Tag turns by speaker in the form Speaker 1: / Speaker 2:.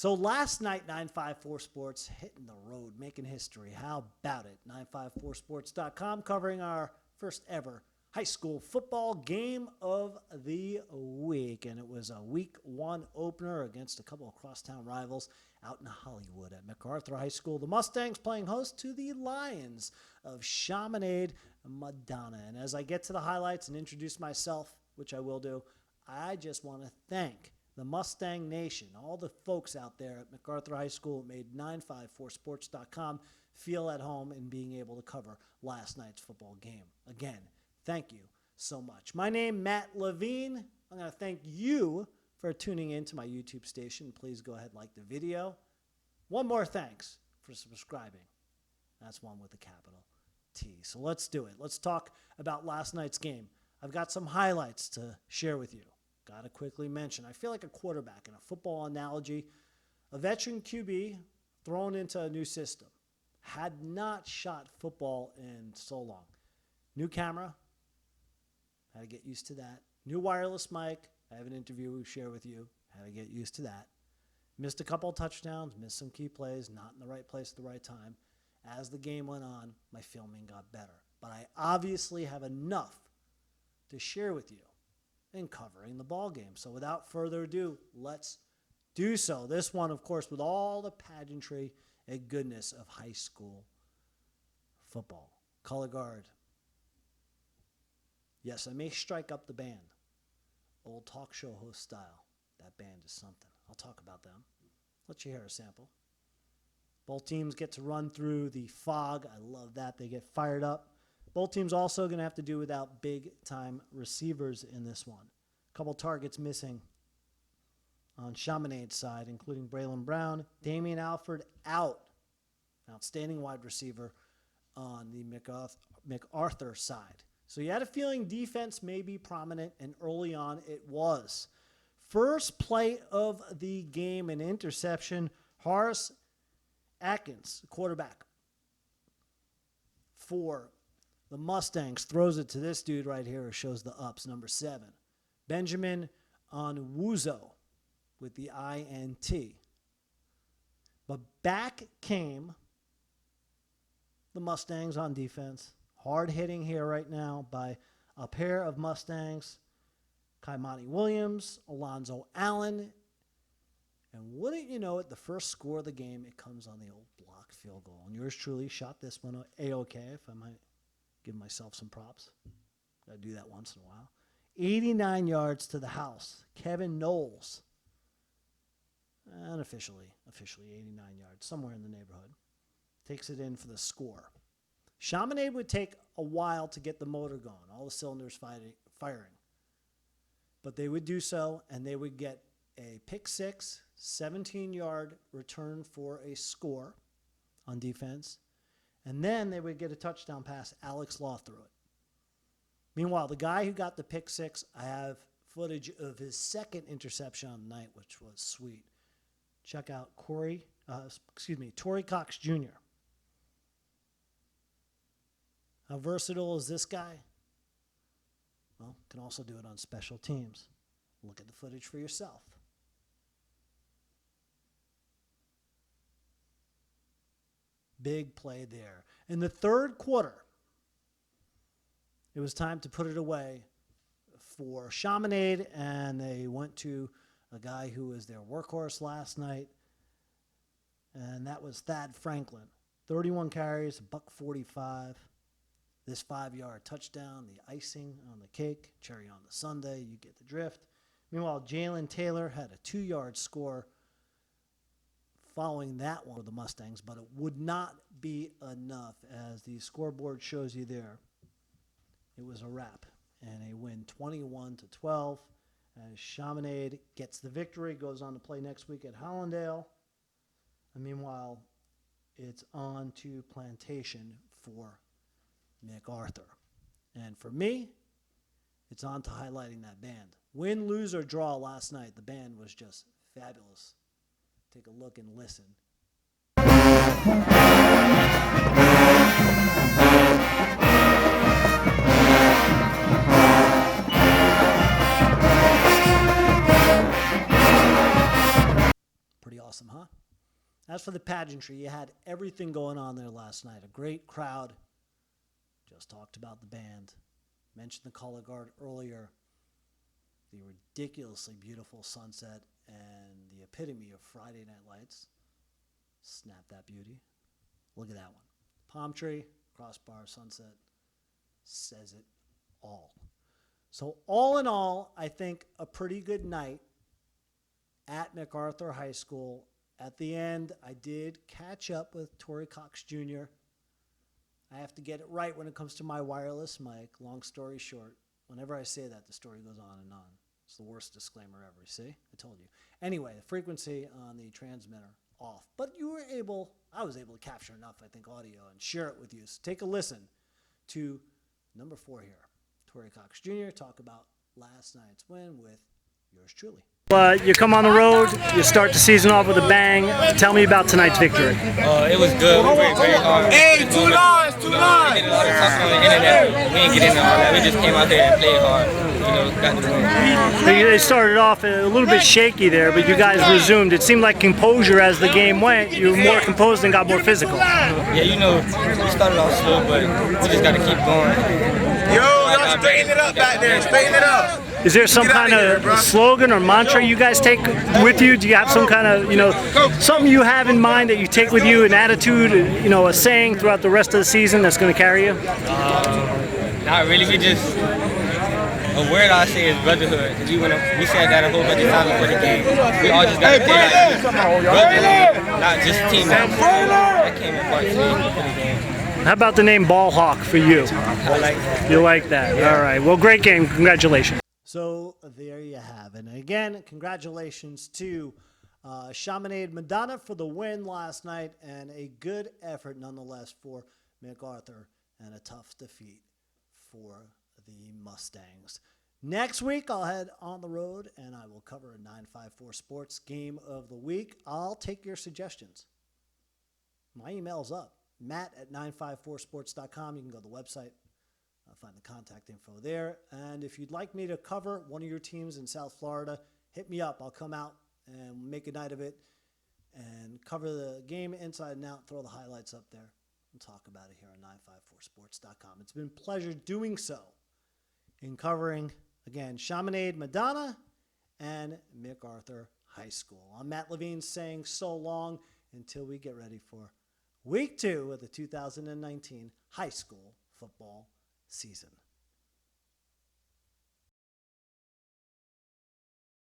Speaker 1: So last night, 954 Sports hitting the road, making history. How about it? 954sports.com covering our first ever high school football game of the week. And it was a week one opener against a couple of crosstown rivals out in Hollywood at McArthur High School. The Mustangs playing host to the Lions of Chaminade-Madonna. And as I get to the highlights and introduce myself, which I will do, I just want to thank the Mustang Nation, all the folks out there at McArthur High School made 954sports.com feel at home in being able to cover last night's football game. Again, thank you so much. My name, Matt Levine. I'm going to thank you for tuning in to my YouTube station. Please go ahead and like the video. One more thanks for subscribing. That's one with a capital T. So let's do it. Let's talk about last night's game. I've got some highlights to share with you. Got to quickly mention, I feel like a quarterback in a football analogy, a veteran QB thrown into a new system. Had not shot football in so long. New camera, had to get used to that. New wireless mic, I have an interview to share with you, had to get used to that. Missed a couple of touchdowns, missed some key plays, not in the right place at the right time. As the game went on, my filming got better. But I obviously have enough to share with you in covering the ball game. So without further ado, let's do so. This one, of course, with all the pageantry and goodness of high school football. Color guard. Yes, I may strike up the band. Old talk show host style. That band is something. I'll talk about them. Let you hear a sample. Both teams get to run through the fog. I love that. They get fired up. Both teams also going to have to do without big-time receivers in this one. A couple targets missing on Chaminade's side, including Braylon Brown. Damian Alford out. Outstanding wide receiver on the McArthur side. So you had a feeling defense may be prominent, and early on it was. First play of the game, an interception. Horace Atkins, quarterback for the Mustangs, throws it to this dude right here who shows the ups, number 7. Benjamin Onwuzo with the INT. But back came the Mustangs on defense. Hard hitting here right now by a pair of Mustangs, Kaimani Williams, Alonzo Allen. And wouldn't you know it, the first score of the game, it comes on the old blocked field goal. And yours truly shot this one A-OK, if I might give myself some props. Got to do that once in a while. 89 yards to the house. Kevin Knowles. Unofficially 89 yards, somewhere in the neighborhood. Takes it in for the score. Chaminade would take a while to get the motor going, all the cylinders firing. But they would do so, and they would get a pick six, 17-yard return for a score on defense. And then they would get a touchdown pass. Alex Law threw it. Meanwhile, the guy who got the pick six, I have footage of his second interception on the night, which was sweet. Check out Tory Cox Jr. How versatile is this guy? Well, can also do it on special teams. Look at the footage for yourself. Big play there. In the third quarter, it was time to put it away for Chaminade, and they went to a guy who was their workhorse last night, and that was Thad Franklin. 31 carries, $145. This 5-yard touchdown, the icing on the cake, cherry on the sundae, you get the drift. Meanwhile, Jalen Taylor had a 2-yard score following that one with the Mustangs, but it would not be enough. As the scoreboard shows you there, it was a wrap and a win 21-12 as Chaminade gets the victory, goes on to play next week at Hollandale. And meanwhile, it's on to Plantation for McArthur. And for me, it's on to highlighting that band. Win, lose, or draw last night, the band was just fabulous. Take a look and listen. Pretty awesome. awesome, huh? As for the pageantry, you had everything going on there last night. A great crowd. Just talked about the band. Mentioned the color guard earlier. The ridiculously beautiful sunset and the epitome of Friday Night Lights. Snap that beauty. Look at that one. Palm tree, crossbar, sunset. Says it all. So all in all, I think a pretty good night at McArthur High School. At the end, I did catch up with Torrey Cox Jr. I have to get it right when it comes to my wireless mic. Long story short, whenever I say that, the story goes on and on. It's the worst disclaimer ever. See? I told you. Anyway, the frequency on the transmitter off. But I was able to capture enough, I think, audio and share it with you. So take a listen to number 4 here. Torrey Cox Jr. talk about last night's win with yours truly.
Speaker 2: You come on the road, you start the season off with a bang. Tell me about tonight's victory.
Speaker 3: It was good. We worked very hard.
Speaker 4: Hey, two lines.
Speaker 3: We did a lot of talking on the internet. We didn't get into all that. We just came out here and played hard. Got the win.
Speaker 2: They started off a little bit shaky there, but you guys resumed. It seemed like composure as the game went. You were more composed and got more physical.
Speaker 3: Yeah, we started off slow, but we just got to keep going.
Speaker 4: Yo, y'all straighten it up back there. Straighten it up.
Speaker 2: Is there some kind of slogan or mantra you guys take with you? Do you have some kind of, something you have in mind that you take with you, an attitude, a saying throughout the rest of the season that's going to carry you?
Speaker 3: Not really. A word I say is brotherhood. Because we said that a whole bunch of times before the game. We all just got to play like brotherhood, not just teammates. That came in part 2 for the game.
Speaker 2: How about the name Ball Hawk for you?
Speaker 3: I like that.
Speaker 2: You like that? Yeah. All right. Well, great game. Congratulations.
Speaker 1: So there you have it. And again, congratulations to Chaminade-Madonna for the win last night, and a good effort nonetheless for McArthur, and a tough defeat for the Mustangs. Next week, I'll head on the road, and I will cover a 954 Sports game of the week. I'll take your suggestions. My email's up, matt@954sports.com. You can go to the website. Find the contact info there. And if you'd like me to cover one of your teams in South Florida, hit me up. I'll come out and make a night of it and cover the game inside and out, throw the highlights up there, and talk about it here on 954sports.com. It's been a pleasure doing so in covering, again, Chaminade-Madonna and McArthur High School. I'm Matt Levine saying so long until we get ready for week 2 of the 2019 high school football season.